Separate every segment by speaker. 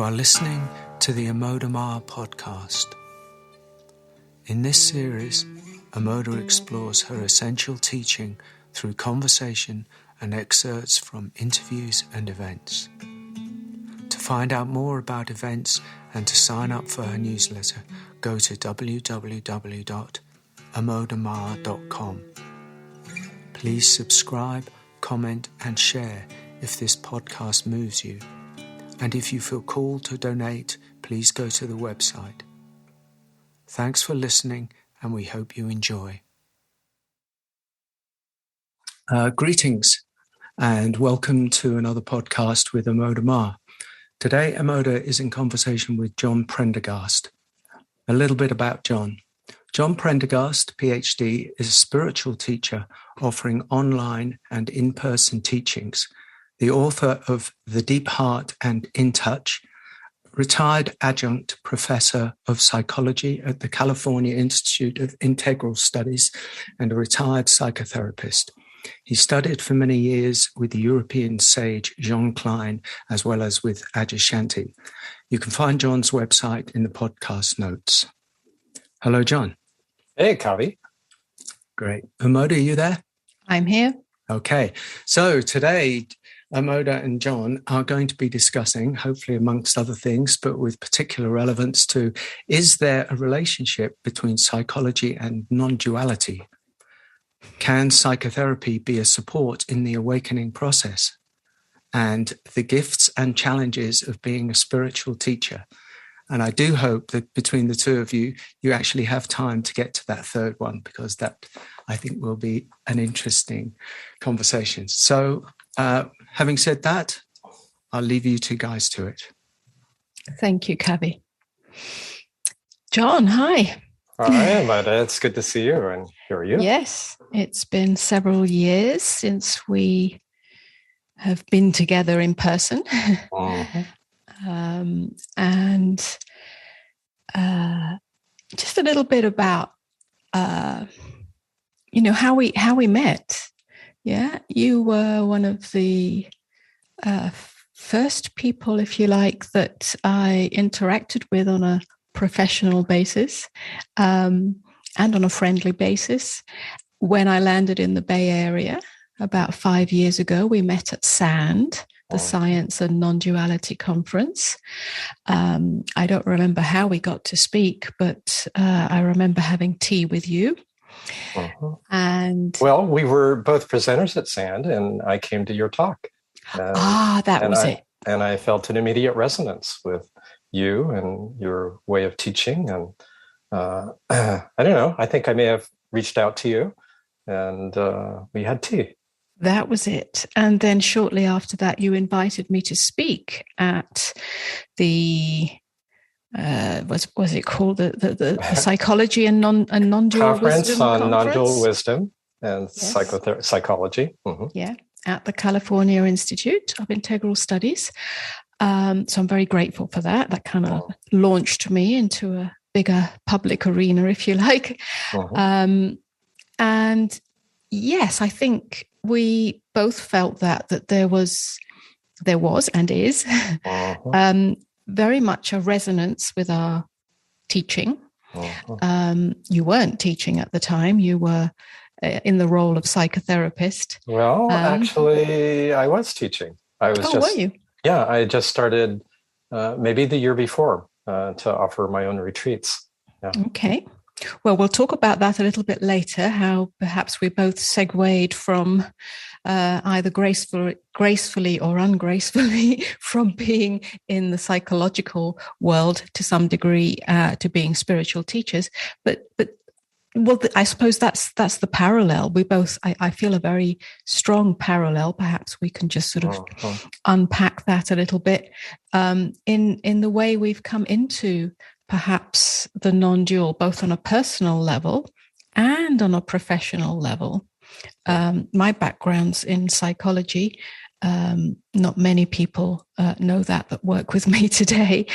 Speaker 1: are listening to the embodiment podcast. In this series, Amoda explores her essential teaching through conversation and excerpts from interviews and events. To find out more about events and to sign up for her newsletter, go to www.embodiment.com. Please subscribe, comment, and share if this podcast moves you. And if you feel called to donate, please go to the website. Thanks for listening, and we hope you enjoy. Greetings, and welcome to another podcast with Amoda. Today, Amoda is in conversation with John Prendergast. A little bit about John. John Prendergast, PhD, is a spiritual teacher offering online and in-person teachings, the author of The Deep Heart and In Touch, retired adjunct professor of psychology at the California Institute of Integral Studies, and a retired psychotherapist. He studied for many years with the European sage Jean Klein, as well as with Adyashanti. You can find John's website in the podcast notes. Hello, John.
Speaker 2: Hey, Kavi.
Speaker 1: Great. Amoda, are you there?
Speaker 3: I'm here.
Speaker 1: Okay. So today, Amoda and John are going to be discussing, hopefully amongst other things, but with particular relevance to, is there a relationship between psychology and non-duality? Can psychotherapy be a support in the awakening process? And the gifts and challenges of being a spiritual teacher. And I do hope that between the two of you, you actually have time to get to that third one, because that, I think, will be an interesting conversation. So, having said that, I'll leave you two guys to it.
Speaker 3: Thank you, Kavi. John, hi.
Speaker 2: Hi, Amanda. It's good to see you. And here are you?
Speaker 3: Yes, it's been several years since we have been together in person.
Speaker 2: Mm-hmm.
Speaker 3: And just a little bit about, how we met. Yeah, you were one of the first people, if you like, that I interacted with on a professional basis and on a friendly basis. When I landed in the Bay Area about 5 years ago, we met at SAND, the Science and Non-Duality Conference. I don't remember how we got to speak, but I remember having tea with you.
Speaker 2: Uh-huh.
Speaker 3: And
Speaker 2: well, we were both presenters at SAND, and I came to your talk.
Speaker 3: That was it.
Speaker 2: And I felt an immediate resonance with you and your way of teaching. And I don't know, I think I may have reached out to you, and we had tea.
Speaker 3: That was it. And then shortly after that, you invited me to speak at the was it called the Psychology and Non-Dual
Speaker 2: Conference
Speaker 3: Wisdom
Speaker 2: on
Speaker 3: Conference?
Speaker 2: Non-Dual Wisdom and
Speaker 3: Yes.
Speaker 2: Psychology. Mm-hmm.
Speaker 3: Yeah, at the California Institute of Integral Studies. So I'm very grateful for that. That kind of launched me into a bigger public arena, if you like.
Speaker 2: Uh-huh.
Speaker 3: And yes, I think we both felt that there was and is
Speaker 2: Uh-huh.
Speaker 3: very much a resonance with our teaching.
Speaker 2: Uh-huh.
Speaker 3: You weren't teaching at the time. You were in the role of psychotherapist.
Speaker 2: Well, actually, I was teaching.
Speaker 3: Were you?
Speaker 2: Yeah, I just started maybe the year before to offer my own retreats. Yeah.
Speaker 3: Okay. Well, we'll talk about that a little bit later, how perhaps we both segued from either gracefully or ungracefully from being in the psychological world to some degree to being spiritual teachers. But well, I suppose that's the parallel. We both, I feel, a very strong parallel. Perhaps we can just sort of unpack that a little bit in the way we've come into perhaps the non-dual, both on a personal level and on a professional level. My background's in psychology. Not many people know that work with me today.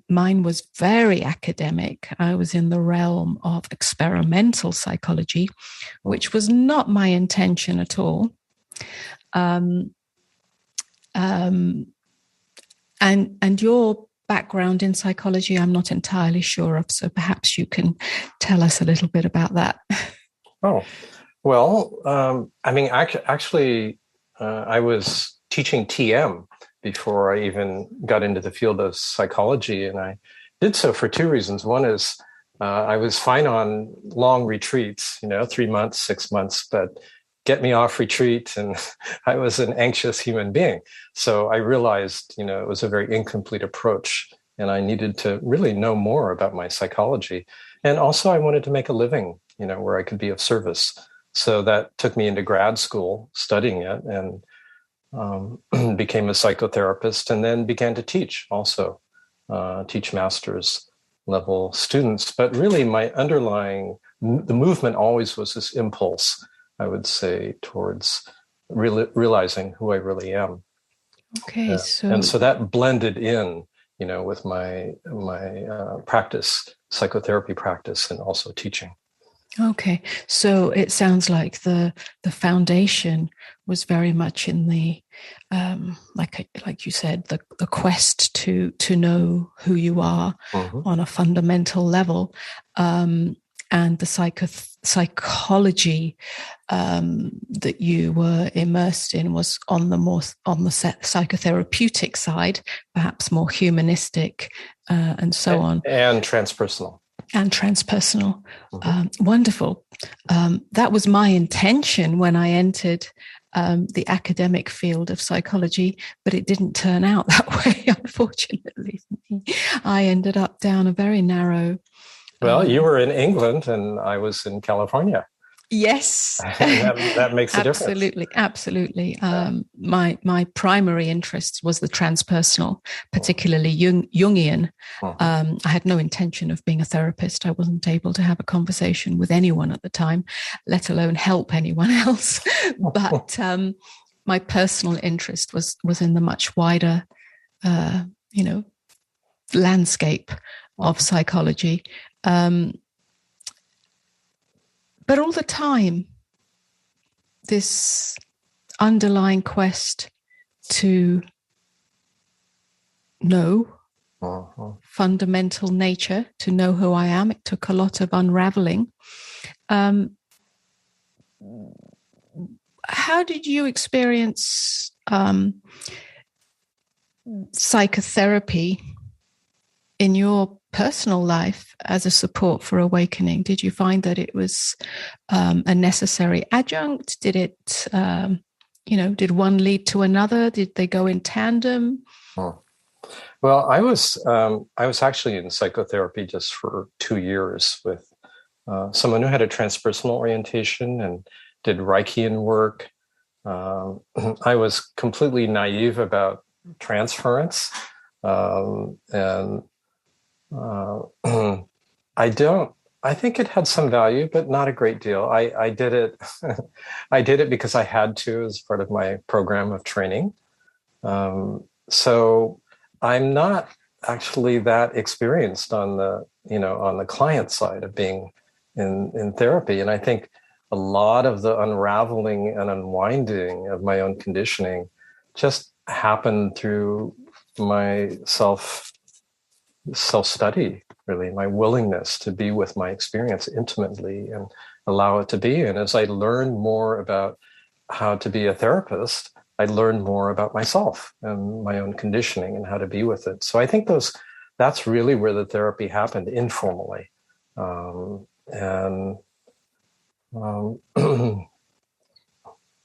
Speaker 3: Mine was very academic. I was in the realm of experimental psychology, which was not my intention at all. And your background in psychology I'm not entirely sure of. So perhaps you can tell us a little bit about that.
Speaker 2: Oh, well, I mean, actually, I was teaching TM before I even got into the field of psychology. And I did so for two reasons. One is I was fine on long retreats, 3 months, 6 months, but get me off retreat. And I was an anxious human being. So I realized, it was a very incomplete approach. And I needed to really know more about my psychology. And also I wanted to make a living, where I could be of service. So that took me into grad school studying it, and became a psychotherapist, and then began to teach also, teach master's level students. But really my underlying, the movement always was this impulse, I would say, towards realizing who I really am.
Speaker 3: Okay.
Speaker 2: And so that blended in, with my practice, psychotherapy practice, and also teaching.
Speaker 3: Okay, so it sounds like the foundation was very much in the like you said, the quest to know who you are on a fundamental level, and the psychology that you were immersed in was on the psychotherapeutic side, perhaps more humanistic, and so on,
Speaker 2: and transpersonal.
Speaker 3: Wonderful. That was my intention when I entered the academic field of psychology, but it didn't turn out that way, unfortunately. I ended up down a very narrow...
Speaker 2: Well, you were in England and I was in California.
Speaker 3: Yes.
Speaker 2: that makes a difference.
Speaker 3: Absolutely. My primary interest was the transpersonal, particularly Jungian. I had no intention of being a therapist. I wasn't able to have a conversation with anyone at the time, let alone help anyone else. But my personal interest was in the much wider, landscape of psychology. But all the time, this underlying quest to know fundamental nature, to know who I am, it took a lot of unraveling. How did you experience psychotherapy in your personal life as a support for awakening? Did you find that it was a necessary adjunct? Did it, did one lead to another? Did they go in tandem?
Speaker 2: Well, I was actually in psychotherapy just for 2 years with someone who had a transpersonal orientation and did Reichian work. I was completely naive about transference, and I think it had some value, but not a great deal. I did it. I did it because I had to as part of my program of training. So I'm not actually that experienced on the client side of being in therapy. And I think a lot of the unraveling and unwinding of my own conditioning just happened through my self-study, really, my willingness to be with my experience intimately and allow it to be. And as I learned more about how to be a therapist, I learned more about myself and my own conditioning and how to be with it. So I think that's really where the therapy happened, informally.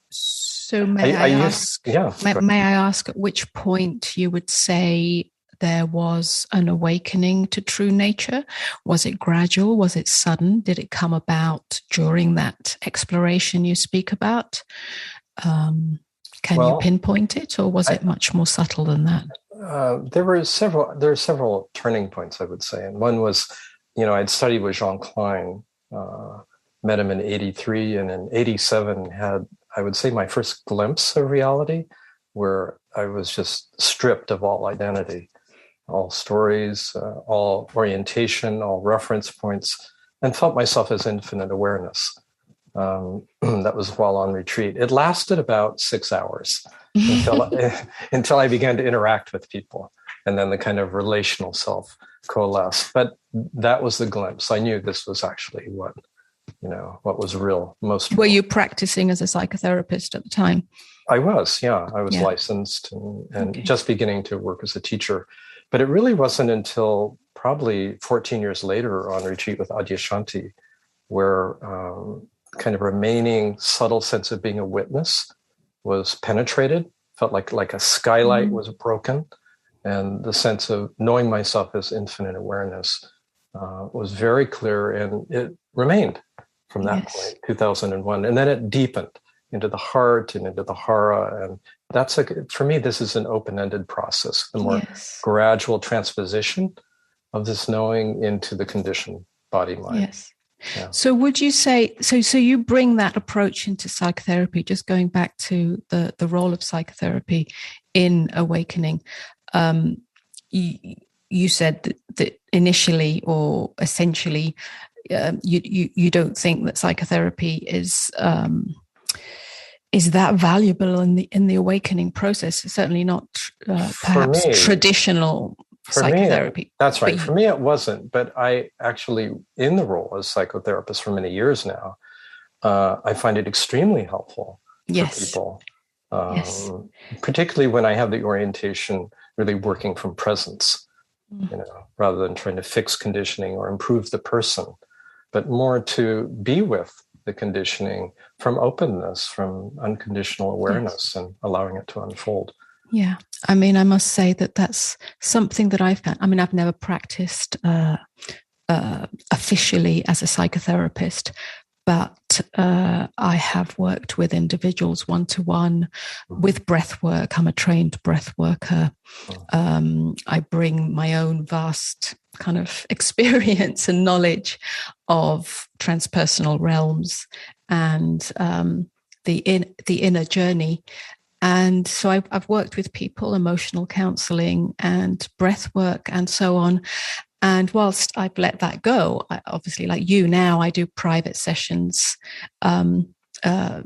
Speaker 3: So may I ask at which point you would say there was an awakening to true nature? Was it gradual? Was it sudden? Did it come about during that exploration you speak about? Can you pinpoint it, or was it much more subtle than that?
Speaker 2: There are several turning points, I would say. And one was, I'd studied with Jean Klein, met him in 83, and in 87 had, I would say, my first glimpse of reality, where I was just stripped of all identity, all stories, all orientation, all reference points, and felt myself as infinite awareness. That was while on retreat. It lasted about 6 hours until I began to interact with people. and then the kind of relational self coalesce. But that was the glimpse. I knew this was actually what was real, most real.
Speaker 3: Were you practicing as a psychotherapist at the time?
Speaker 2: I was, yeah. I was licensed and just beginning to work as a teacher. But it really wasn't until probably 14 years later on retreat with Adyashanti, where kind of remaining subtle sense of being a witness was penetrated, felt like a skylight was broken, and the sense of knowing myself as infinite awareness was very clear, and it remained from that point, 2001. And then it deepened into the heart and into the hara. And that's for me, this is an open-ended process, the more gradual transposition of this knowing into the conditioned body-mind.
Speaker 3: Yes. Yeah. So would you say, so you bring that approach into psychotherapy, just going back to the role of psychotherapy in awakening. You said that initially or essentially, you don't think that psychotherapy is that valuable in the awakening process. It's certainly not perhaps traditional psychotherapy.
Speaker 2: That's right. For me, it wasn't. But I actually, in the role as psychotherapist for many years now, I find it extremely helpful for people. Particularly when I have the orientation really working from presence, rather than trying to fix conditioning or improve the person, but more to be with the conditioning from openness, from unconditional awareness, and allowing it to unfold.
Speaker 3: Yeah. I mean, I must say that that's something that I've found. I mean, I've never practiced officially as a psychotherapist, but I have worked with individuals one-to-one with breath work. I'm a trained breath worker. I bring my own vast kind of experience and knowledge of transpersonal realms and the inner journey. And so I've worked with people, emotional counseling and breath work and so on. And whilst I've let that go, obviously, like you now, I do private sessions that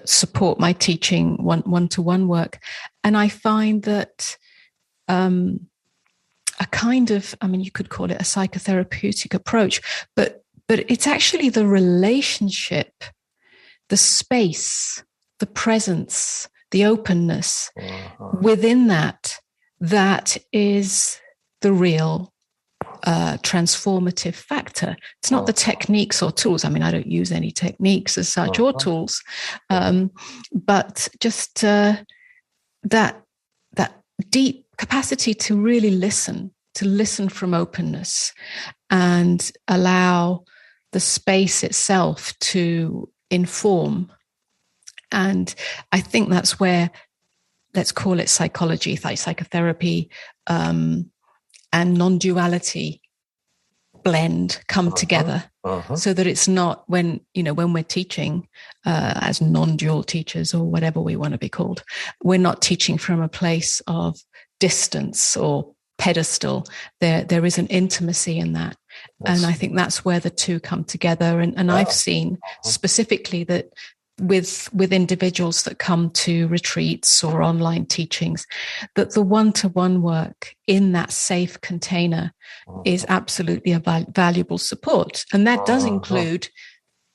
Speaker 3: support my teaching one-to-one work. And I find that a kind of, I mean, you could call it a psychotherapeutic approach, but it's actually the relationship, the space, the presence, the openness within that is the real transformative factor. It's not the techniques or tools. I mean, I don't use any techniques as such or tools, but just that deep capacity to really listen from openness and allow the space itself to inform. And I think that's where, let's call it psychology, psychotherapy, and non-duality blend, come together, so that it's not when we're teaching as non-dual teachers or whatever we want to be called, we're not teaching from a place of distance or pedestal. There is an intimacy in that. And I think that's where the two come together. And I've seen specifically that with individuals that come to retreats or online teachings, that the one-to-one work in that safe container is absolutely a valuable support. And that does include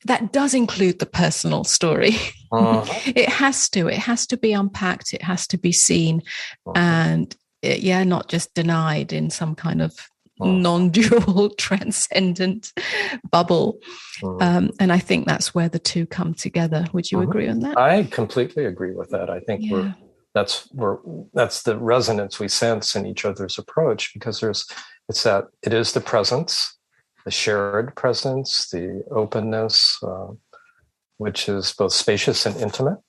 Speaker 3: the personal story. It has to be unpacked. It has to be seen, and not just denied in some kind of non-dual transcendent bubble. And I think that's where the two come together. Would you agree on that?
Speaker 2: I completely agree with that. I think that's the resonance we sense in each other's approach, because it is the presence, the shared presence, the openness, which is both spacious and intimate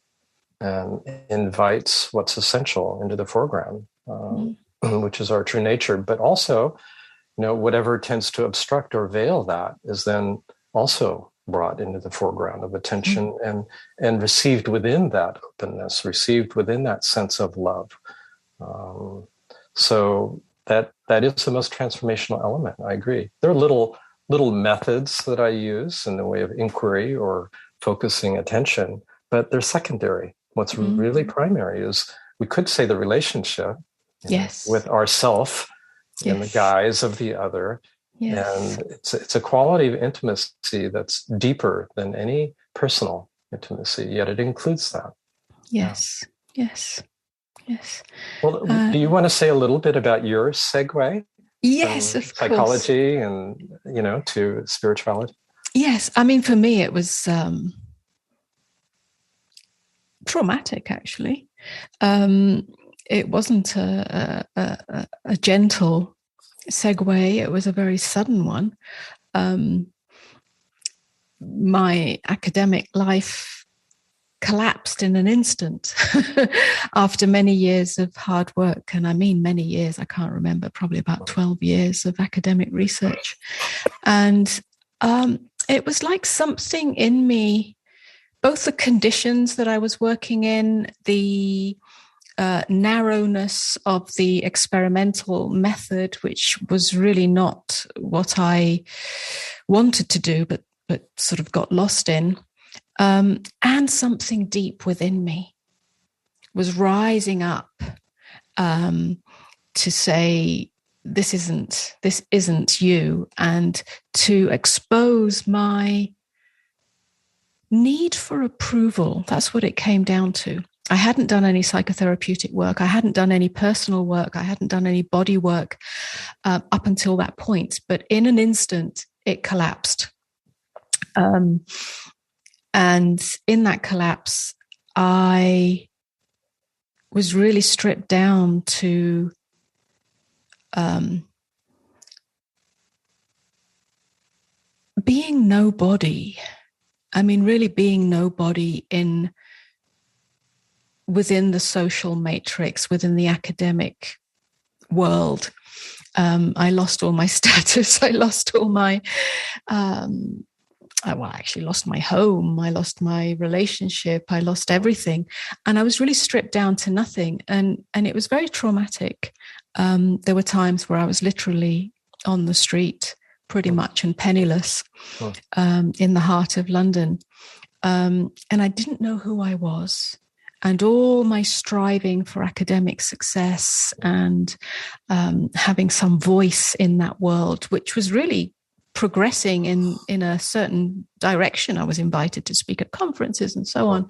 Speaker 2: and invites what's essential into the foreground, which is our true nature. But also, whatever tends to obstruct or veil that is then also brought into the foreground of attention and received within that openness, received within that sense of love. So that is the most transformational element. I agree. There are little methods that I use in the way of inquiry or focusing attention, but they're secondary. What's really primary is, we could say, the relationship,
Speaker 3: Yes.
Speaker 2: with ourself in the guise of the other.
Speaker 3: Yes.
Speaker 2: And it's a quality of intimacy that's deeper than any personal intimacy, yet it includes that.
Speaker 3: Yes. Yeah. Yes.
Speaker 2: Well, do you want to say a little bit about your segue?
Speaker 3: Yes,
Speaker 2: From
Speaker 3: of
Speaker 2: psychology and, to spirituality?
Speaker 3: Yes. I mean, for me, it was traumatic, actually. It wasn't a gentle segue. It was a very sudden one. My academic life collapsed in an instant after many years of hard work. And I mean many years, I can't remember, probably about 12 years of academic research. And it was like something in me, both the conditions that I was working in, the narrowness of the experimental method, which was really not what I wanted to do, but sort of got lost in, and something deep within me was rising up to say, this isn't you, and to expose my need for approval. That's what it came down to. I hadn't done any psychotherapeutic work. I hadn't done any personal work. I hadn't done any body work up until that point. But in an instant, it collapsed. And in that collapse, I was really stripped down to being nobody. I mean, really being nobody within the social matrix, within the academic world. I lost all my status. I lost all my, I actually lost my home. I lost my relationship. I lost everything. And I was really stripped down to nothing. And it was very traumatic. There were times where I was literally on the street, pretty much, and penniless, in the heart of London. And I didn't know who I was. And all my striving for academic success and having some voice in that world, which was really progressing in a certain direction. I was invited to speak at conferences and so on.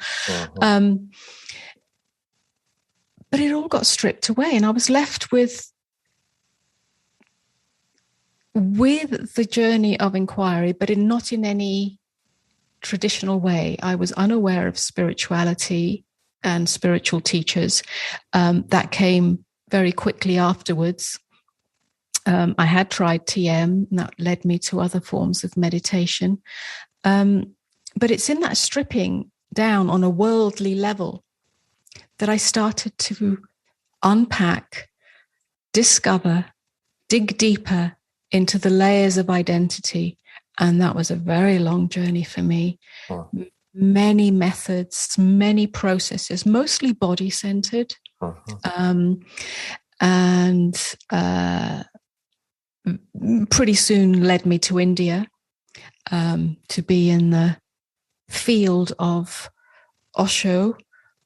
Speaker 3: But it all got stripped away, and I was left with the journey of inquiry, but not in any traditional way. I was unaware of spirituality and spiritual teachers. That came very quickly afterwards. I had tried TM, and that led me to other forms of meditation. But it's in that stripping down on a worldly level that I started to unpack, discover, dig deeper into the layers of identity. And that was a very long journey for me. Many methods, many processes, mostly body-centered. And pretty soon led me to India, to be in the field of Osho,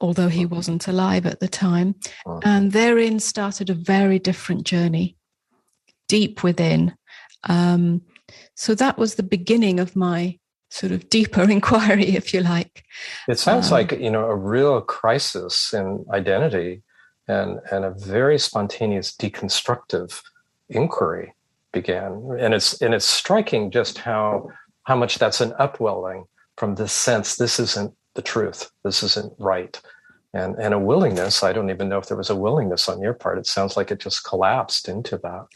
Speaker 3: although he wasn't alive at the time. And therein started a very different journey, deep within. So that was the beginning of my sort of deeper inquiry, if you like.
Speaker 2: It sounds like, a real crisis in identity and a very spontaneous deconstructive inquiry began. And it's striking just how much that's an upwelling from this sense, this isn't the truth, this isn't right. And a willingness, I don't even know if there was a willingness on your part. It sounds like it just collapsed into that.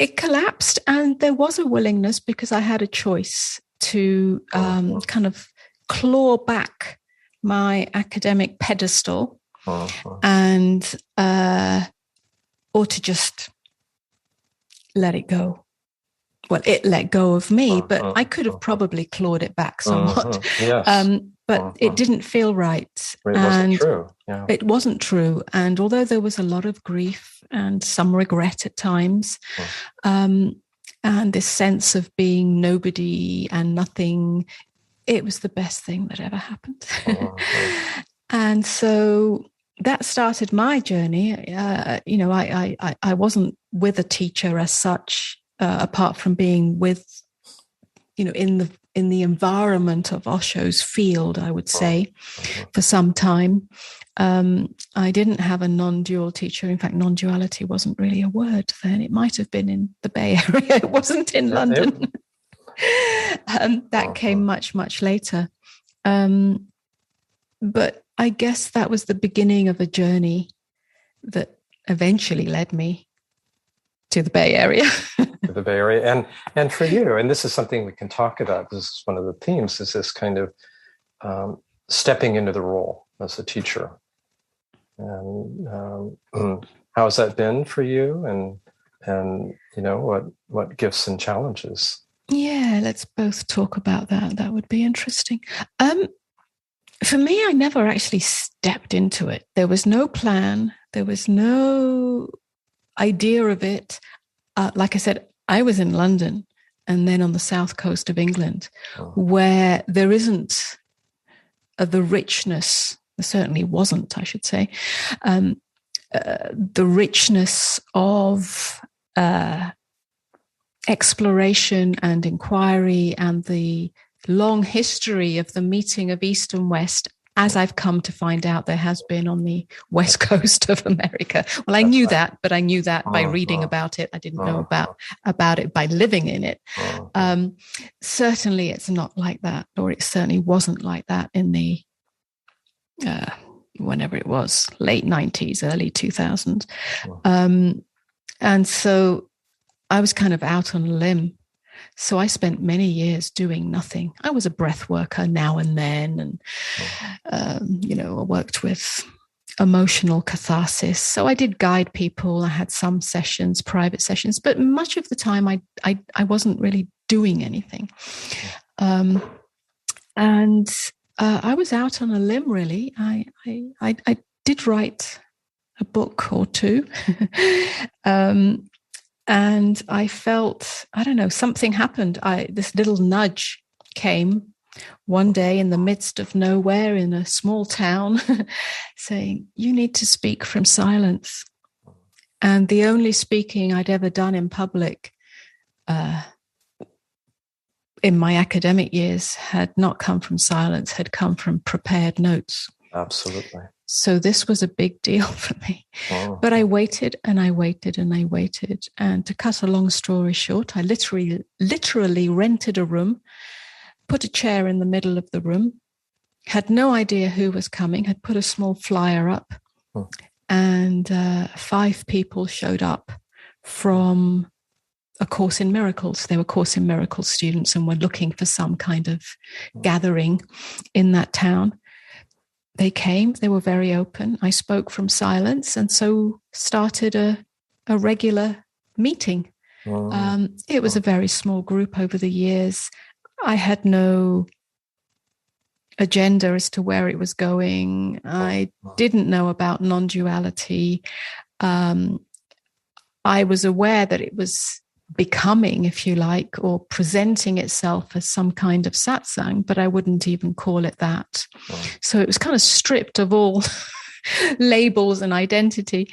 Speaker 3: It collapsed, and there was a willingness because I had a choice to kind of claw back my academic pedestal and or to just let it go. Well, it let go of me, but I could have probably clawed it back somewhat.
Speaker 2: Yes.
Speaker 3: But it didn't feel right.
Speaker 2: It wasn't true. Yeah.
Speaker 3: It wasn't true. And although there was a lot of grief and some regret at times, and this sense of being nobody and nothing, it was the best thing that ever happened. And so that started my journey. I wasn't with a teacher as such, apart from being with, in the environment of Osho's field, I would say, for some time. I didn't have a non-dual teacher. In fact, non-duality wasn't really a word then. It might have been in the Bay Area. It wasn't in London. That came much, much later. But I guess that was the beginning of a journey that eventually led me to the Bay Area.
Speaker 2: To the Bay Area. And for you, and this is something we can talk about, this is one of the themes, is this kind of stepping into the role as a teacher. And how has that been for you? And what gifts and challenges?
Speaker 3: Yeah, let's both talk about that. That would be interesting. For me, I never actually stepped into it. There was no plan. There was no idea of it. Like I said, I was in London and then on the south coast of England, where there isn't the richness. There certainly wasn't, I should say, the richness of exploration and inquiry and the long history of the meeting of East and West, as I've come to find out there has been on the west coast of America. Well, I knew that, but I knew that by reading about it. I didn't know about it by living in it. Certainly it's not like that, or it certainly wasn't like that in the whenever it was, late 90s, early 2000s. And so I was kind of out on a limb. So I spent many years doing nothing. I was a breath worker now and then, and I worked with emotional catharsis. So I did guide people. I had some sessions, private sessions, but much of the time I wasn't really doing anything. And I was out on a limb, really. I did write a book or two. And I felt, I don't know, something happened. This little nudge came one day in the midst of nowhere in a small town saying, you need to speak from silence. And the only speaking I'd ever done in public in my academic years had not come from silence, had come from prepared notes.
Speaker 2: Absolutely.
Speaker 3: So this was a big deal for me. But I waited and I waited and I waited. And to cut a long story short, I literally rented a room, put a chair in the middle of the room, had no idea who was coming, had put a small flyer up, and 5 people showed up from a Course in Miracles. They were Course in Miracles students and were looking for some kind of gathering in that town. They came, they were very open. I spoke from silence and so started a regular meeting. It was a very small group over the years. I had no agenda as to where it was going. I didn't know about non-duality. I was aware that it was becoming, if you like, or presenting itself as some kind of satsang, but I wouldn't even call it that. So it was kind of stripped of all labels and identity,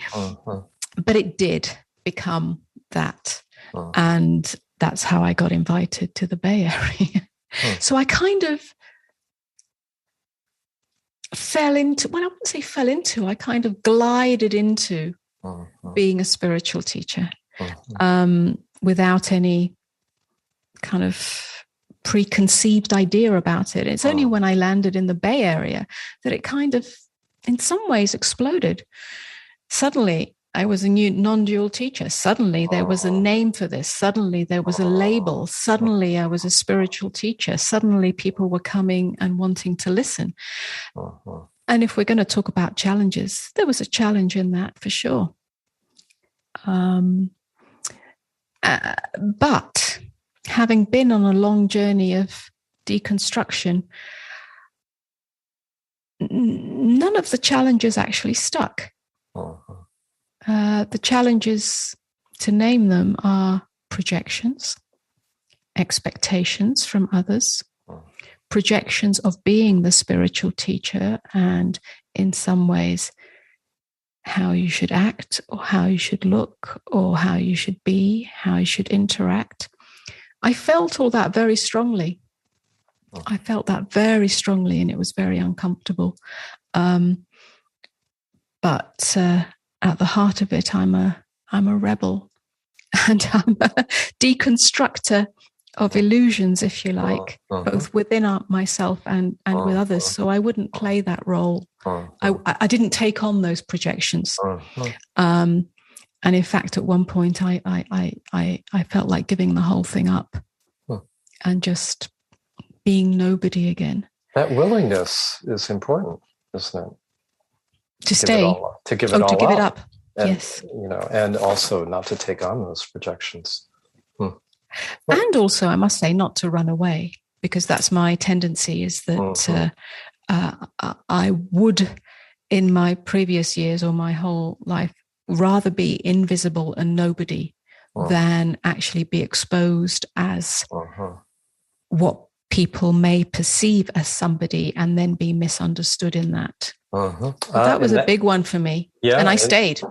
Speaker 3: but it did become that. And that's how I got invited to the Bay Area. So I kind of fell into, well, I wouldn't say fell into, I kind of glided into being a spiritual teacher. Without any kind of preconceived idea about it. It's only when I landed in the Bay Area that it kind of, in some ways, exploded. Suddenly, I was a new non-dual teacher. Suddenly, there was a name for this. Suddenly, there was a label. Suddenly, I was a spiritual teacher. Suddenly, people were coming and wanting to listen. And if we're going to talk about challenges, there was a challenge in that for sure. But having been on a long journey of deconstruction, none of the challenges actually stuck. The challenges, to name them, are projections, expectations from others, projections of being the spiritual teacher, and in some ways how you should act or how you should look or how you should be, how you should interact. I felt all that very strongly. I felt that very strongly, and it was very uncomfortable. But at the heart of it, I'm a rebel, and I'm a deconstructor of illusions, if you like, both within myself and with others. So I wouldn't play that role. I didn't take on those projections. And in fact, at one point, I felt like giving the whole thing up and just being nobody again.
Speaker 2: That willingness is important, isn't it?
Speaker 3: To stay.
Speaker 2: To give it all up.
Speaker 3: To give it up.
Speaker 2: And,
Speaker 3: yes.
Speaker 2: And also not to take on those projections.
Speaker 3: And also, I must say, not to run away, because that's my tendency, is that I would, in my previous years or my whole life, rather be invisible and nobody than actually be exposed as what people may perceive as somebody and then be misunderstood in that. That was a big one for me. Yeah, and I stayed. So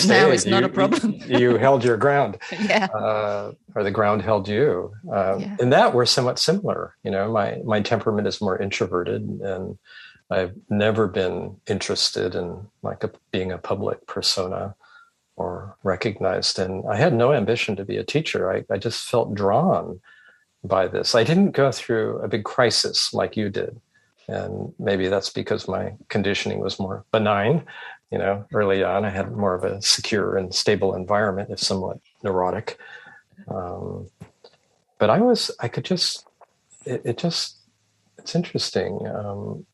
Speaker 3: now it's not a problem.
Speaker 2: You held your ground.
Speaker 3: Yeah.
Speaker 2: Or the ground held you. In that, we're somewhat similar. My temperament is more introverted, and I've never been interested in being a public persona or recognized. And I had no ambition to be a teacher. I just felt drawn by this. I didn't go through a big crisis like you did. And maybe that's because my conditioning was more benign. Early on, I had more of a secure and stable environment, if somewhat neurotic. But it's interesting. In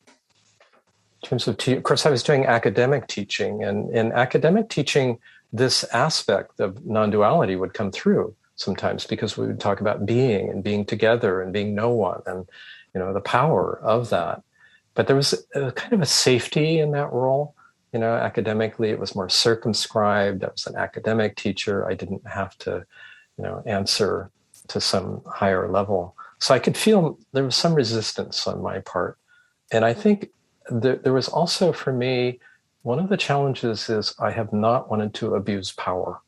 Speaker 2: terms of, of course, I was doing academic teaching, and in academic teaching, this aspect of non-duality would come through sometimes, because we would talk about being and being together and being no one, and the power of that. But there was a kind of a safety in that role. Academically, it was more circumscribed. I was an academic teacher. I didn't have to, answer to some higher level. So I could feel there was some resistance on my part. And I think there was also, for me, one of the challenges is I have not wanted to abuse power.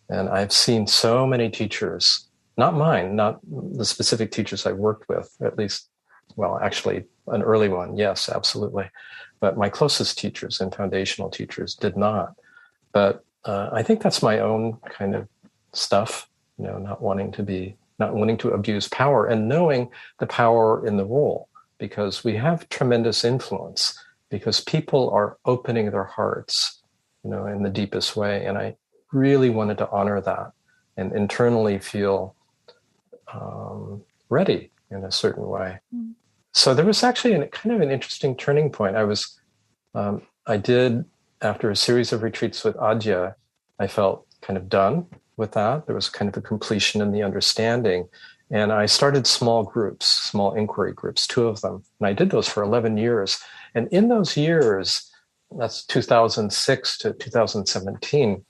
Speaker 2: And I've seen so many teachers, not mine, not the specific teachers I worked with, at least, well, actually an early one, yes, absolutely. But my closest teachers and foundational teachers did not. But I think that's my own kind of stuff, not wanting to abuse power and knowing the power in the role, because we have tremendous influence, because people are opening their hearts, in the deepest way. And I really wanted to honor that and internally feel ready in a certain way. So there was actually kind of an interesting turning point. I did, after a series of retreats with Adya, I felt kind of done with that. There was kind of a completion in the understanding. And I started small groups, small inquiry groups, 2 of them. And I did those for 11 years. And in those years, that's 2006 to 2017,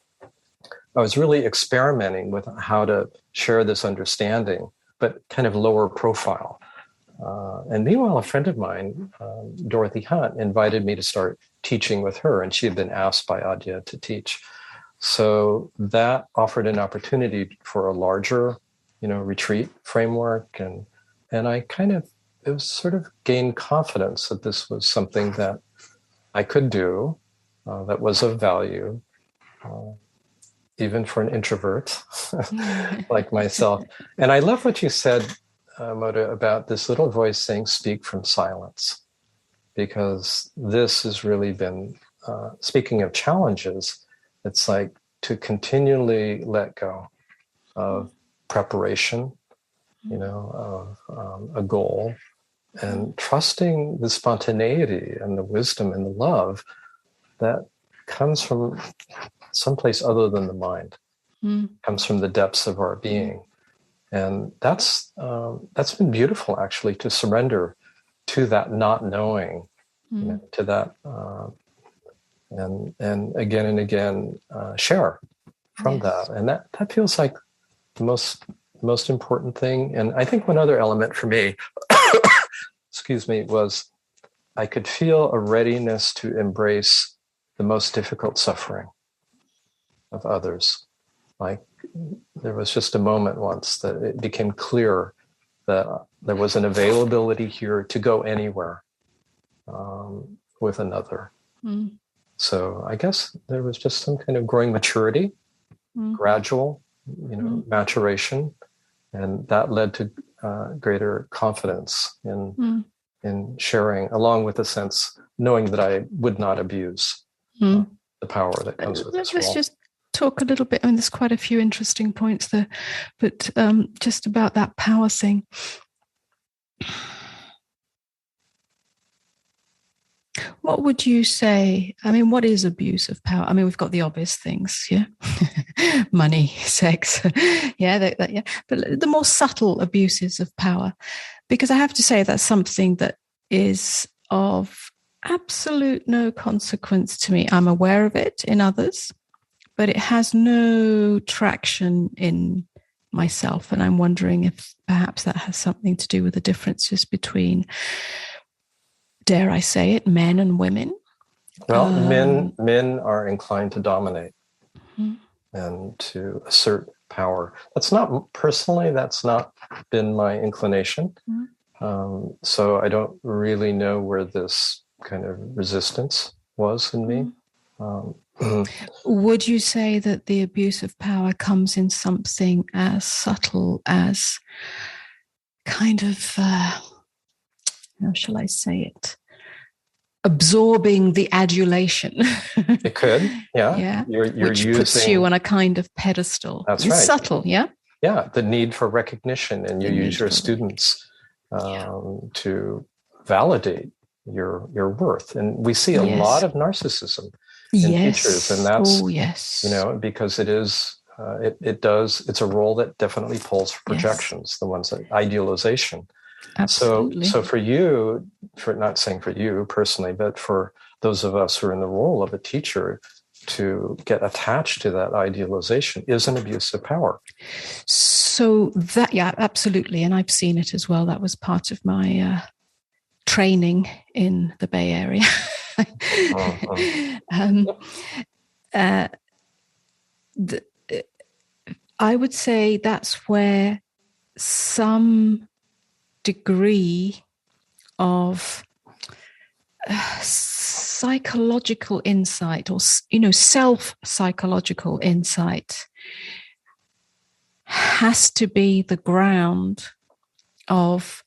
Speaker 2: I was really experimenting with how to share this understanding, but kind of lower profile. And meanwhile, a friend of mine, Dorothy Hunt, invited me to start teaching with her, and she had been asked by Adya to teach. So that offered an opportunity for a larger, retreat framework, and I it was sort of gained confidence that this was something that I could do, that was of value, even for an introvert like myself. And I love what you said, Moda, about this little voice saying, speak from silence, because this has really been, speaking of challenges, it's like to continually let go of preparation, of a goal, and trusting the spontaneity and the wisdom and the love that comes from someplace other than the mind, comes from the depths of our being. And that's been beautiful, actually, to surrender to that not knowing, to that, and again and again share from that. And that feels like the most important thing. And I think one other element for me, excuse me, was I could feel a readiness to embrace the most difficult suffering of others. Like, there was just a moment once that it became clear that there was an availability here to go anywhere with another. So I guess there was just some kind of growing maturity, gradual, maturation, and that led to greater confidence in sharing, along with a sense knowing that I would not abuse the power that comes with this role.
Speaker 3: Let's just talk a little bit. I mean, there's quite a few interesting points there, but just about that power thing. What would you say? I mean, what is abuse of power? I mean, we've got the obvious things, yeah, money, sex, yeah, yeah. But the more subtle abuses of power, because I have to say that's something that is of absolute no consequence to me. I'm aware of it in others, but it has no traction in myself. And I'm wondering if perhaps that has something to do with the differences between, dare I say it, men and women.
Speaker 2: Well, men are inclined to dominate and to assert power. That's not been my inclination. So I don't really know where this kind of resistance was in me.
Speaker 3: Would you say that the abuse of power comes in something as subtle as kind of, how shall I say it, absorbing the adulation?
Speaker 2: It could, yeah.
Speaker 3: Yeah.
Speaker 2: You're
Speaker 3: which
Speaker 2: using,
Speaker 3: puts you on a kind of pedestal.
Speaker 2: That's
Speaker 3: it's
Speaker 2: right.
Speaker 3: Subtle, yeah?
Speaker 2: Yeah, the need for recognition, and you use your students to validate your worth. And we see a lot of narcissism in teachers, and that's because it is it's a role that definitely pulls for projections, the ones that idealization.
Speaker 3: Absolutely.
Speaker 2: So for you, for not saying for you personally, but for those of us who are in the role of a teacher, to get attached to that idealization is an abuse of power.
Speaker 3: So that, yeah, absolutely. And I've seen it as well. That was part of my training in the Bay Area. I would say that's where some degree of psychological insight, or self-psychological insight, has to be the ground of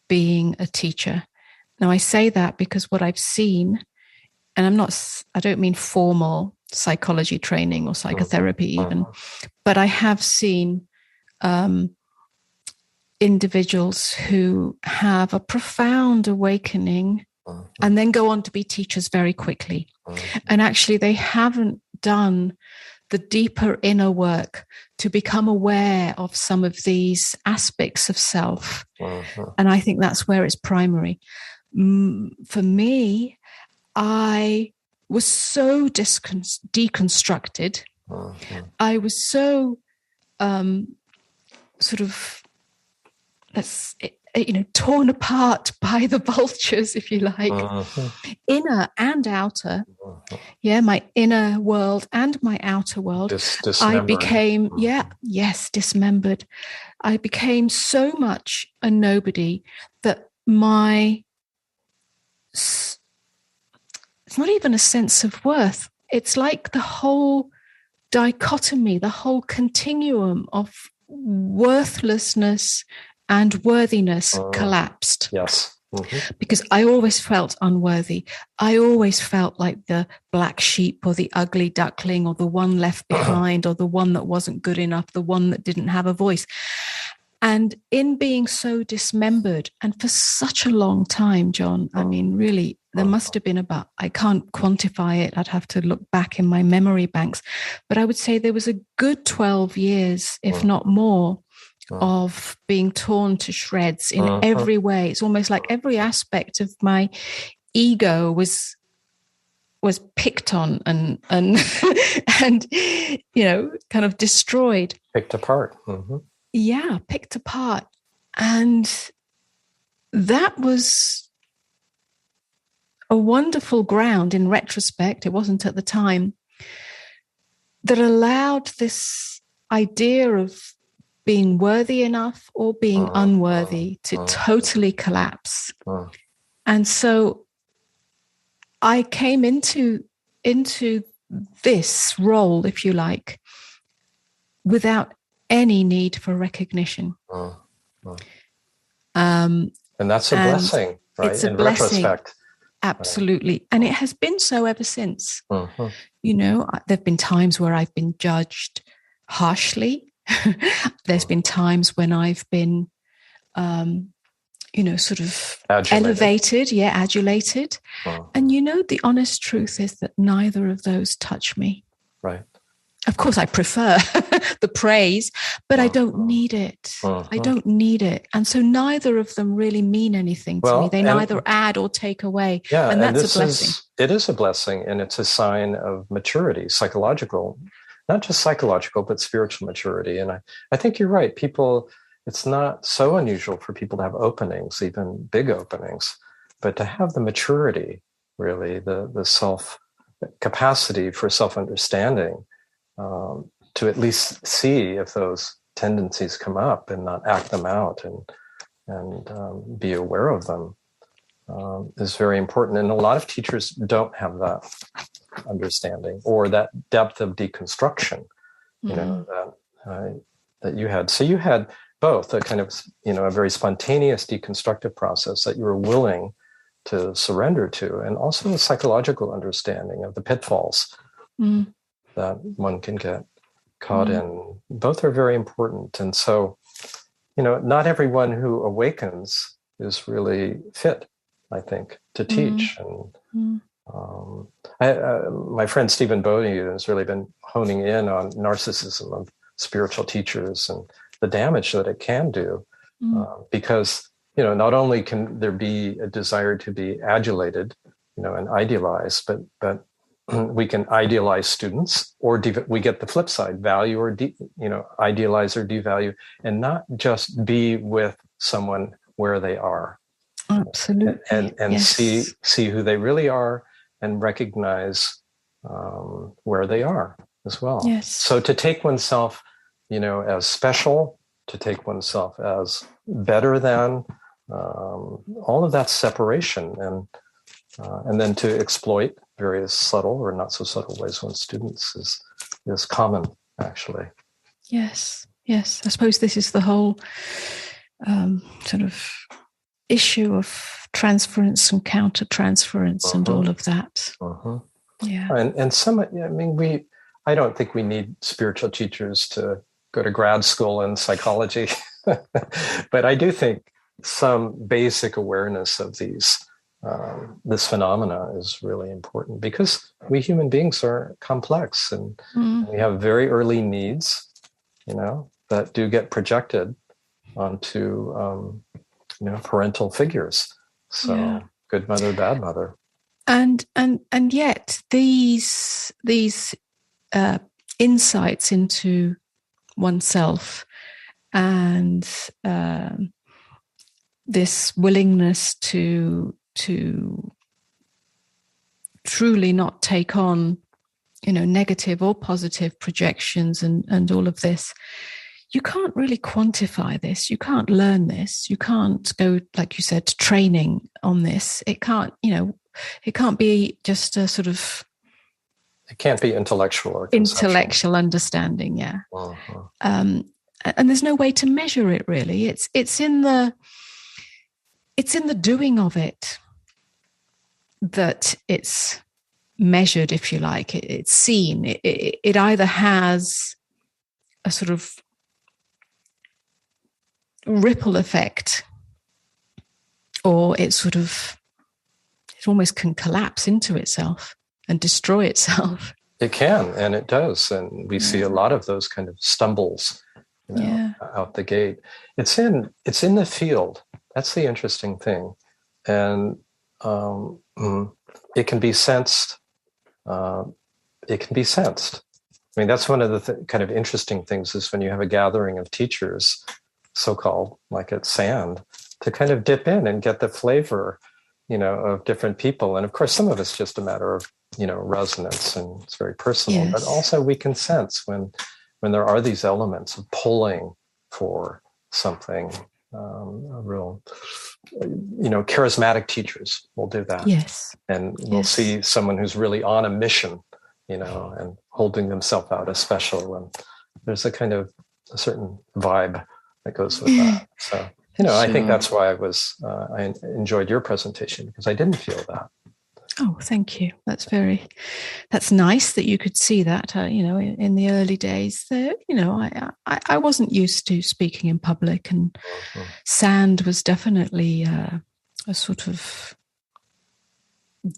Speaker 3: being a teacher. Now, I say that because what I've seen, and I don't mean formal psychology training or psychotherapy even, but I have seen individuals who have a profound awakening and then go on to be teachers very quickly. And actually, they haven't done the deeper inner work to become aware of some of these aspects of self. And I think that's where it's primary. For me, I was so deconstructed. I was so sort of, torn apart by the vultures, if you like, inner and outer. Yeah, my inner world and my outer world. I became, dismembered. I became so much a nobody that it's not even a sense of worth. It's like the whole dichotomy, the whole continuum of worthlessness and worthiness collapsed.
Speaker 2: Yes.
Speaker 3: Because I always felt unworthy. I always felt like the black sheep or the ugly duckling or the one left behind or the one that wasn't good enough, the one that didn't have a voice. And in being so dismembered, and for such a long time, John, I mean, really, there must have been I can't quantify it. I'd have to look back in my memory banks. But I would say there was a good 12 years, if not more, of being torn to shreds in every way. It's almost like every aspect of my ego was picked on and and kind of destroyed,
Speaker 2: picked apart.
Speaker 3: Yeah, picked apart. And that was a wonderful ground in retrospect. It wasn't at the time, that allowed this idea of being worthy enough or being unworthy to totally collapse. And so I came into this role, if you like, without any need for recognition.
Speaker 2: And that's a blessing, right?
Speaker 3: It's a
Speaker 2: in
Speaker 3: blessing.
Speaker 2: Retrospect.
Speaker 3: Absolutely. And it has been so ever since. You know, there have been times where I've been judged harshly. There's been times when I've been, sort of adulated. And, the honest truth is that neither of those touch me.
Speaker 2: Right.
Speaker 3: Of course, I prefer the praise, but I don't need it. I don't need it. And so neither of them really mean anything to me. They neither add or take away.
Speaker 2: Yeah,
Speaker 3: and that's a blessing.
Speaker 2: It is a blessing, and it's a sign of maturity, psychological, not just psychological, but spiritual maturity. And I think you're right. It's not so unusual for people to have openings, even big openings, but to have the maturity, really, the capacity for self-understanding, to at least see if those tendencies come up and not act them out and be aware of them, is very important. And a lot of teachers don't have that understanding or that depth of deconstruction, that you had. So you had both a kind of, a very spontaneous deconstructive process that you were willing to surrender to, and also a psychological understanding of the pitfalls that one can get caught in. Both are very important. And so, not everyone who awakens is really fit, I think, to teach. And my friend Stephen Bowden has really been honing in on narcissism of spiritual teachers and the damage that it can do, because not only can there be a desire to be adulated, and idealized, but we can idealize students, or we get the flip side, value or idealize or devalue, and not just be with someone where they are.
Speaker 3: Absolutely.
Speaker 2: And
Speaker 3: yes.
Speaker 2: see who they really are, and recognize where they are as well.
Speaker 3: Yes.
Speaker 2: So to take oneself, as special, to take oneself as better than, all of that separation, and then to exploit various subtle or not so subtle ways on students is common, actually.
Speaker 3: Yes. I suppose this is the whole sort of issue of transference and counter-transference and all of that. Yeah.
Speaker 2: And some, I don't think we need spiritual teachers to go to grad school in psychology, but I do think some basic awareness of this phenomena is really important, because we human beings are complex, and we have very early needs, that do get projected onto, parental figures. So good mother, bad mother.
Speaker 3: And yet these insights into oneself and this willingness to truly not take on, negative or positive projections and all of this. You can't really quantify this. You can't learn this. You can't go, like you said, to training on this. It can't, it can't be just a sort of...
Speaker 2: It can't be intellectual or
Speaker 3: intellectual understanding, yeah. And there's no way to measure it, really. It's in the doing of it that it's measured, if you like. It's seen. It either has a sort of ripple effect, or it almost can collapse into itself and destroy itself.
Speaker 2: It can, and it does. And we see a lot of those kind of stumbles out the gate. It's in the field. That's the interesting thing. And it can be sensed. That's one of the kind of interesting things, is when you have a gathering of teachers, so-called, like at SAND, to kind of dip in and get the flavor, of different people. And of course, some of it's just a matter of, resonance, and it's very personal.
Speaker 3: Yes.
Speaker 2: But also we can sense when there are these elements of pulling for something. A real, charismatic teachers will do that.
Speaker 3: Yes.
Speaker 2: And we'll see someone who's really on a mission, and holding themselves out as special. And there's a certain vibe that goes with that. So,
Speaker 3: Sure.
Speaker 2: I think that's why I enjoyed your presentation, because I didn't feel that.
Speaker 3: Oh, thank you. That's nice that you could see that, in the early days. I wasn't used to speaking in public, and sand was definitely a sort of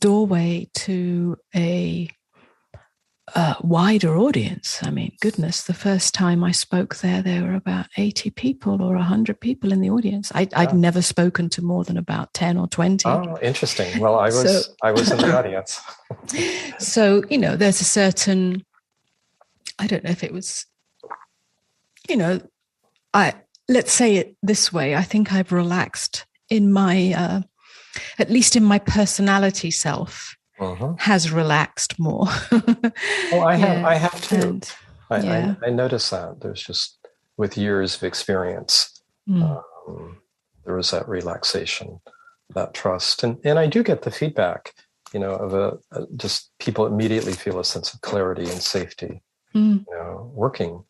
Speaker 3: doorway to a wider audience. I mean, goodness, the first time I spoke there were about 80 people or 100 people in the audience. I'd never spoken to more than about 10 or 20.
Speaker 2: Oh, interesting. Well, I was in the audience.
Speaker 3: So, there's a certain, I don't know if it was, let's say it this way. I think I've relaxed in my, at least in my personality self. Has relaxed more.
Speaker 2: Well, I have too. I notice that there's just, with years of experience, there was that relaxation, that trust, and I do get the feedback, of just people immediately feel a sense of clarity and safety, working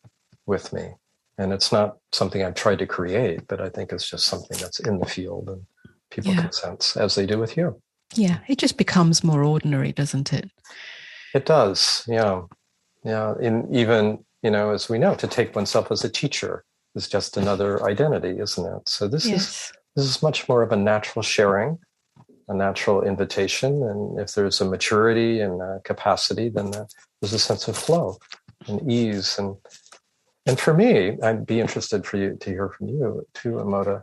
Speaker 2: with me, and it's not something I've tried to create, but I think it's just something that's in the field, and people can sense, as they do with you.
Speaker 3: Yeah, it just becomes more ordinary, doesn't it? It
Speaker 2: does, yeah. And even, as we know, to take oneself as a teacher is just another identity, isn't it? So this is much more of a natural sharing, a natural invitation. And if there's a maturity and a capacity, then there's a sense of flow and ease. And for me, I'd be interested to hear from you too, Amoda.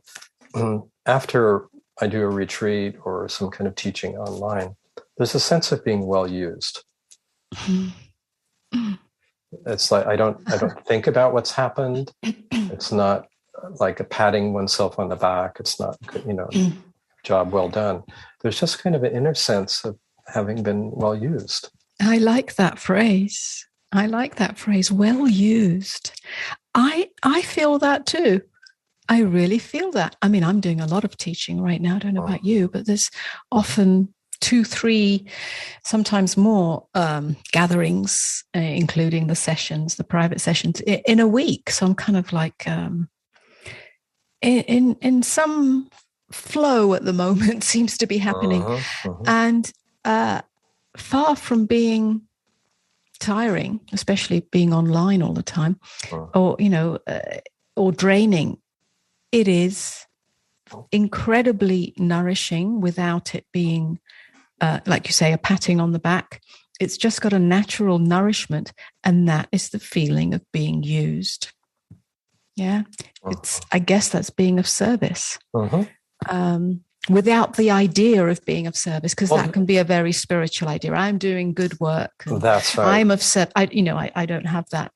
Speaker 2: After I do a retreat or some kind of teaching online, there's a sense of being well used. It's like I don't think about what's happened. It's not like a patting oneself on the back. It's not, job well done. There's just kind of an inner sense of having been well used.
Speaker 3: I like that phrase. Well used. I feel that too. I really feel that. I mean, I'm doing a lot of teaching right now. I don't know about you, but there's often 2, 3, sometimes more gatherings, including the sessions, the private sessions, in a week. So I'm kind of like in some flow at the moment seems to be happening. And far from being tiring, especially being online all the time, or draining, it is incredibly nourishing without it being, like you say, a patting on the back. It's just got a natural nourishment, and that is the feeling of being used. Yeah, I guess that's being of service. Without the idea of being of service, because that can be a very spiritual idea. I'm doing good work.
Speaker 2: That's right.
Speaker 3: I'm of service. I don't have that.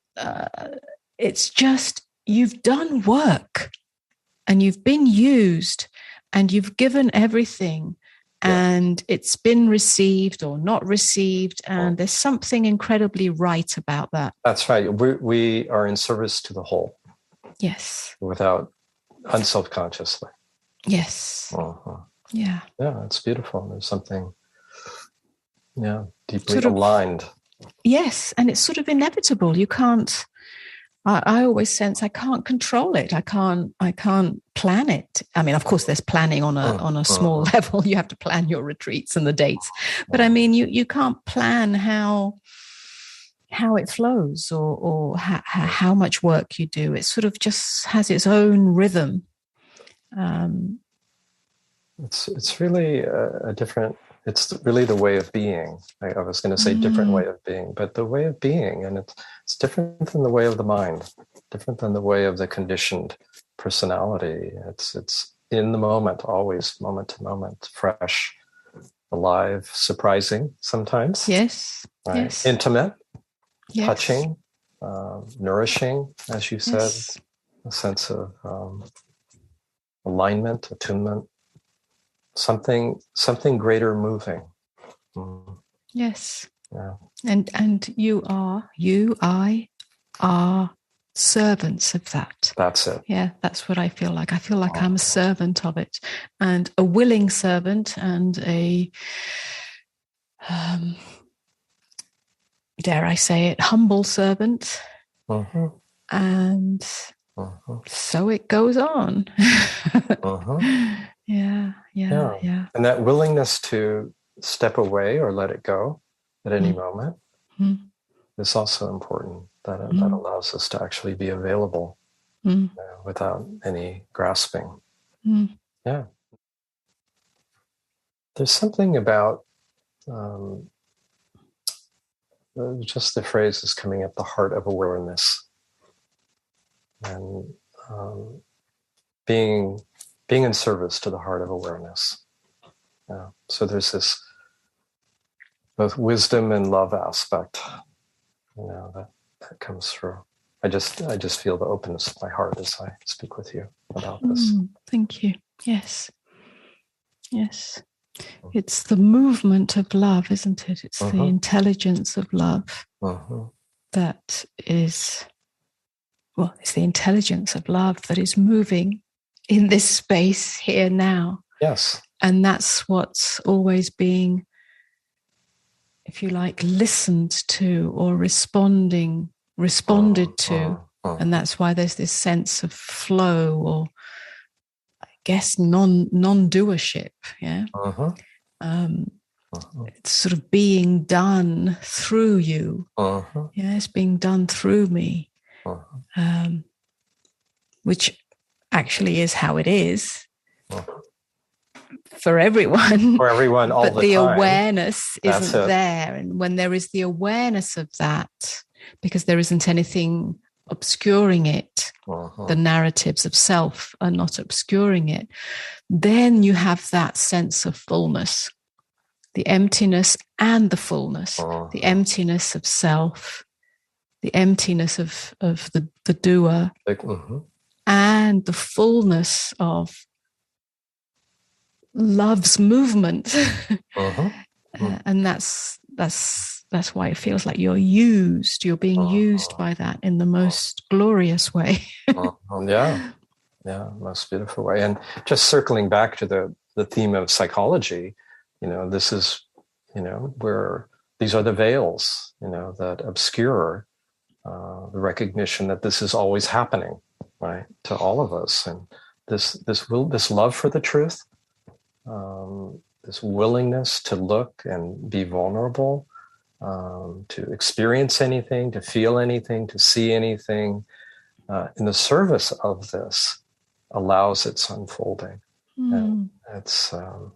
Speaker 3: It's just you've done work. And you've been used, and you've given everything, and it's been received or not received, and there's something incredibly right about that.
Speaker 2: That's right. We are in service to the whole.
Speaker 3: Yes.
Speaker 2: Without unselfconsciously.
Speaker 3: Yes. Yeah.
Speaker 2: Yeah, it's beautiful. There's something, deeply aligned.
Speaker 3: Yes, and it's sort of inevitable. You can't. I always sense I can't control it. I can't plan it. I mean, of course, there's planning on a small level. You have to plan your retreats and the dates, but I mean, you can't plan how it flows or how much work you do. It sort of just has its own rhythm.
Speaker 2: It's really a different. It's really the way of being. I was going to say different way of being, but the way of being, and it's different than the way of the mind, different than the way of the conditioned personality. It's in the moment, always moment to moment, fresh, alive, surprising sometimes.
Speaker 3: Yes.
Speaker 2: Right?
Speaker 3: Yes.
Speaker 2: Intimate,
Speaker 3: yes.
Speaker 2: touching, nourishing, as you said, a sense of alignment, attunement. something greater moving.
Speaker 3: Yes.
Speaker 2: Yeah.
Speaker 3: And I are servants of that.
Speaker 2: That's it.
Speaker 3: Yeah, that's what I feel like. I feel like I'm a servant of it, and a willing servant, and a dare I say it, humble servant. And so it goes on. Yeah.
Speaker 2: And that willingness to step away or let it go at any moment is also important. That allows us to actually be available without any grasping. Yeah. There's something about just the phrase is coming at the heart of awareness, and being in service to the heart of awareness. Yeah. So there's this both wisdom and love aspect, that comes through. I just feel the openness of my heart as I speak with you about this.
Speaker 3: Thank you. Yes. It's the movement of love, isn't it? It's the intelligence of love that is, it's the intelligence of love that is moving in this space here now.
Speaker 2: Yes.
Speaker 3: And that's what's always being, if you like, listened to or responded to. And that's why there's this sense of flow, or I guess non-doership. Yeah. It's sort of being done through you. Yeah, it's being done through me. Which actually is how it is. For everyone all
Speaker 2: but
Speaker 3: the
Speaker 2: time.
Speaker 3: Awareness isn't there. And when there is the awareness of that, because there isn't anything obscuring it, the narratives of self are not obscuring it, then you have that sense of fullness, the emptiness and the fullness, the emptiness of self, the emptiness of the doer, and the fullness of love's movement. And that's why it feels like you're being used by that in the most glorious way.
Speaker 2: Most beautiful way. And just circling back to the theme of psychology, this is, where these are the veils, that obscure the recognition that this is always happening, right, to all of us. And this love for the truth, this willingness to look and be vulnerable, to experience anything, to feel anything, to see anything, in the service of this allows its unfolding. And it's, I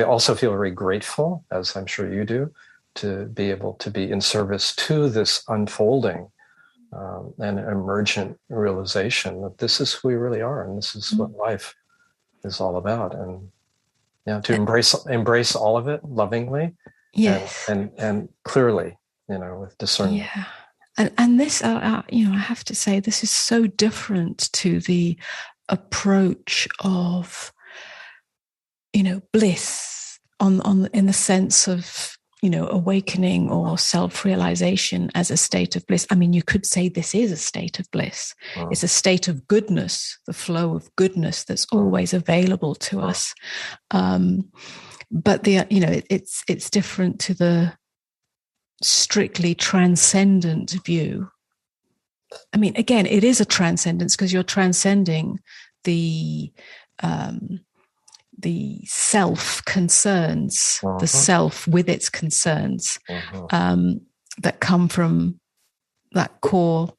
Speaker 2: also feel very grateful, as I'm sure you do, to be able to be in service to this unfolding and emergent realization that this is who we really are, and this is what life is all about. And to embrace all of it lovingly,
Speaker 3: yes,
Speaker 2: and clearly, with discernment.
Speaker 3: Yeah. And this, I have to say, this is so different to the approach of, bliss in the sense of, awakening or self-realization as a state of bliss. I mean, you could say this is a state of bliss. It's a state of goodness, the flow of goodness that's always available to us. But it's different to the strictly transcendent view. I mean, again, it is a transcendence because you're transcending the self concerns, the self with its concerns that come from that core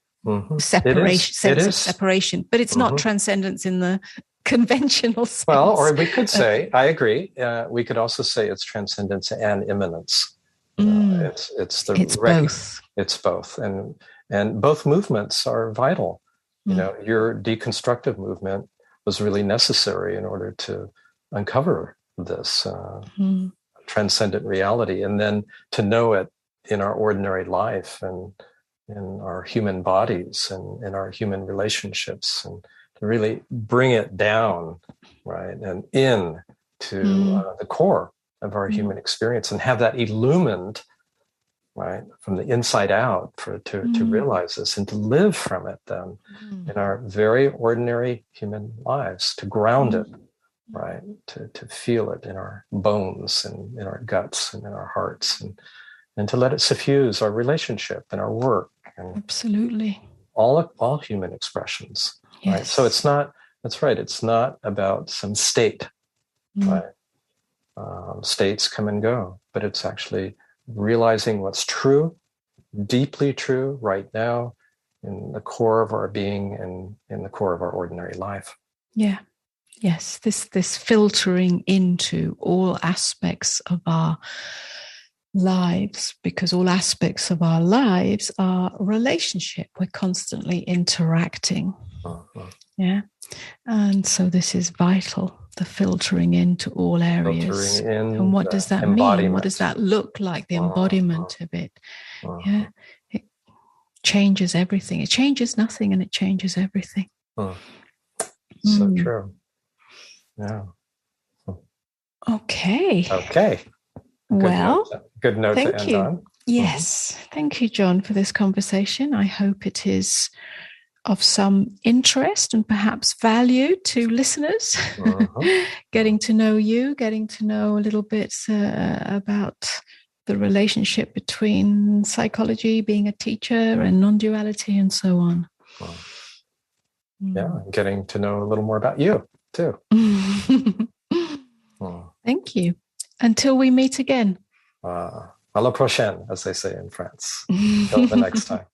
Speaker 3: separation, sense of separation. But it's not transcendence in the conventional sense.
Speaker 2: Well, or we could say, I agree. We could also say it's transcendence and immanence. It's both. It's both, and both movements are vital. Your deconstructive movement was really necessary in order to uncover this transcendent reality, and then to know it in our ordinary life and in our human bodies and in our human relationships, and to really bring it down, right, and in to the core of our human experience, and have that illumined, right, from the inside out, to realize this and to live from it then in our very ordinary human lives, to ground it, right, to feel it in our bones and in our guts and in our hearts, and to let it suffuse our relationship and our work and
Speaker 3: absolutely
Speaker 2: all human expressions.
Speaker 3: Yes.
Speaker 2: Right. So it's not, that's right, it's not about some state, right? States come and go, but it's actually realizing what's true, deeply true right now in the core of our being and in the core of our ordinary life.
Speaker 3: Yeah. Yes. This filtering into all aspects of our lives, because all aspects of our lives are relationship. We're constantly interacting. Yeah. And so this is vital, the filtering into all areas. And what does that mean? What does that look like? The embodiment of it. Yeah. It changes everything. It changes nothing and it changes everything.
Speaker 2: So true. Yeah.
Speaker 3: Okay.
Speaker 2: Good note to end on.
Speaker 3: Yes. Thank you, John, for this conversation. I hope it is of some interest and perhaps value to listeners. Getting to know you, getting to know a little bit about the relationship between psychology, being a teacher, and non-duality, and so on.
Speaker 2: Yeah, getting to know a little more about you too.
Speaker 3: Thank you. Until we meet again.
Speaker 2: À la prochaine, as they say in France. Until the next time.